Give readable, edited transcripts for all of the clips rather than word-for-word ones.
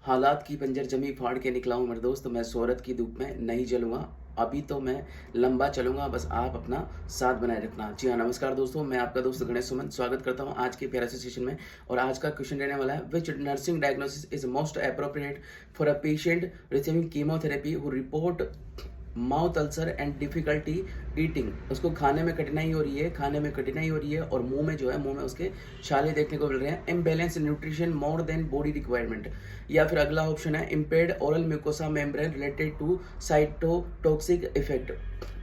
हालात की बंजर जमी फाड़ के निकला हूँ मेरे दोस्त, मैं शोहरत की धूप में नहीं जलूँगा। अभी तो मैं लंबा चलूँगा, बस आप अपना साथ बनाए रखना। जी हाँ, नमस्कार दोस्तों, मैं आपका दोस्त गणेश सुमन स्वागत करता हूँ आज के प्यारे से सेशन में। और आज का क्वेश्चन रहने वाला है, विच nursing diagnosis is most appropriate for a patient receiving chemotherapy who report mouth ulcer and difficulty eating. उसको खाने में कठिनाई हो रही है, और मुंह में जो है, मुंह में उसके छाले देखने को मिल रहे हैं। Imbalance nutrition more than body requirement. या फिर अगला ऑप्शन है, impaired oral mucosa membrane related to cytotoxic effect.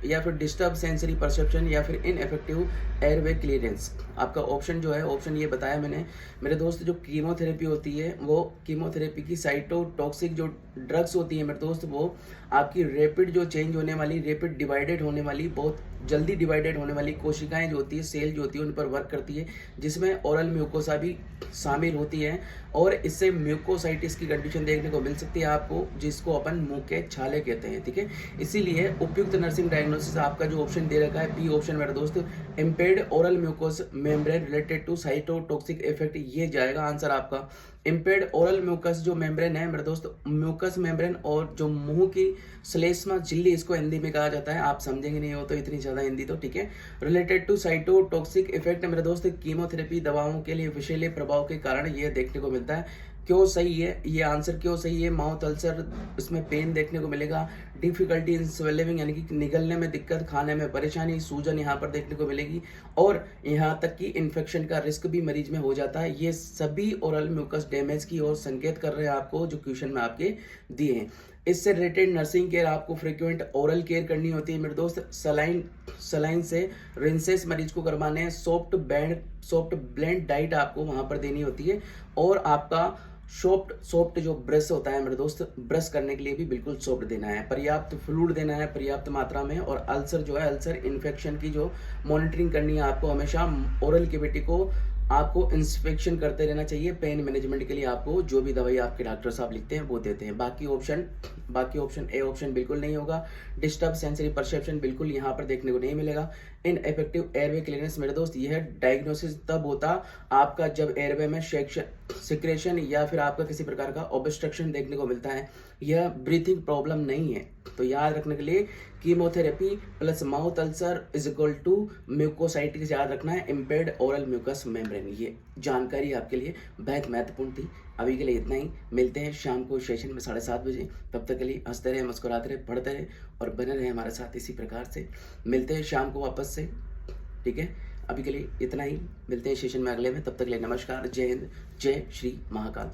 या फिर डिस्टर्ब सेंसरी परसेप्शन, या फिर इनइफेक्टिव एयरवे क्लियरेंस। आपका ऑप्शन जो है, ऑप्शन ये बताया मैंने मेरे दोस्त, जो कीमोथेरेपी होती है, वो कीमोथेरेपी की साइटोटॉक्सिक जो ड्रग्स होती है मेरे दोस्त, वो आपकी रैपिड जो चेंज होने वाली, रैपिड डिवाइडेड होने वाली, बहुत जल्दी डिवाइडेड होने वाली कोशिकाएं जो होती है, सेल जो होती है, उन पर वर्क करती है, जिसमें ओरल म्यूकोसा भी शामिल होती है। और इससे म्यूकोसाइटिस की कंडीशन देखने को मिल सकती है आपको, जिसको अपन मुंह के छाले कहते हैं। ठीक है, इसीलिए उपयुक्त नर्सिंग डायग्नोसिस आपका जो ऑप्शन दे रखा है, बी ऑप्शन मेरे दोस्त, impaired oral mucosa membrane related to cytotoxic effect, ये जाएगा आंसर आपका। इम्पेयर्ड ओरल म्यूकस जो मेम्ब्रेन है मेरे दोस्त, म्यूकस मेम्ब्रेन, और जो मुंह की श्लेष्मा झिल्ली इसको हिंदी में कहा जाता है, आप समझेंगे नहीं हो तो इतनी ज्यादा हिंदी तो ठीक है। रिलेटेड टू साइटोटॉक्सिक इफेक्ट मेरे दोस्त, कीमोथेरेपी दवाओं के लिए विषैले प्रभाव के कारण ये देखने को मिलता है। क्यों सही है ये आंसर, क्यों सही है? माउथ अल्सर, इसमें पेन देखने को मिलेगा। डिफिकल्टी इन स्वेलिंग, यानी कि निगलने में दिक्कत, खाने में परेशानी, सूजन यहाँ पर देखने को मिलेगी। और यहाँ तक कि इन्फेक्शन का रिस्क भी मरीज में हो जाता है। ये सभी ओरल म्यूकस डैमेज की ओर संकेत कर रहे हैं आपको, जो क्वेश्चन में आपके दिए हैं। इससे रिलेटेड नर्सिंग केयर आपको फ्रिक्वेंट ओरल केयर करनी होती है मेरे दोस्त। सलाइन से रिंसेस मरीज को करवाने हैं। सॉफ्ट ब्लेंड डाइट आपको वहां पर देनी होती है। और आपका सॉफ्ट जो ब्रश होता है मेरे दोस्त, ब्रश करने के लिए भी बिल्कुल सॉफ्ट देना है। पर्याप्त फ्लूइड देना है पर्याप्त मात्रा में। और अल्सर जो है, अल्सर इन्फेक्शन की जो मॉनिटरिंग करनी है आपको, हमेशा ओरल कैविटी को आपको इंस्पेक्शन करते रहना चाहिए। पेन मैनेजमेंट के लिए आपको जो भी दवाई आपके डॉक्टर साहब लिखते हैं वो देते हैं। बाकी ऑप्शन ए ऑप्शन बिल्कुल नहीं होगा। डिस्टर्ब सेंसरी परसेप्शन बिल्कुल यहाँ पर देखने को नहीं मिलेगा। इन इफेक्टिव एयरवे क्लियरेंस मेरे दोस्त, यह डायग्नोसिस तब होता आपका जब एयरवे में सिक्रेशन या फिर आपका किसी प्रकार का ऑब्स्ट्रक्शन देखने को मिलता है। यह ब्रीथिंग प्रॉब्लम नहीं है। तो याद रखने के लिए, chemotherapy plus mouth ulcer is equal to mucositis याद रखना है, इम्पेयर्ड ओरल म्यूकस मेम्ब्रेन। ये जानकारी आपके लिए बेहद महत्वपूर्ण थी। अभी के लिए इतना ही। मिलते हैं शाम को सेशन में 7:30 बजे। तब तक के लिए हंसते रहे, मुस्कुराते रहे, पढ़ते रहे और बने रहे हमारे साथ इसी प्रकार से। मिलते हैं शाम को वापस से, ठीक है। अभी के लिए इतना ही, मिलते हैं सेशन में अगले में। तब तक के लिए नमस्कार, जय हिंद, जय श्री महाकाल।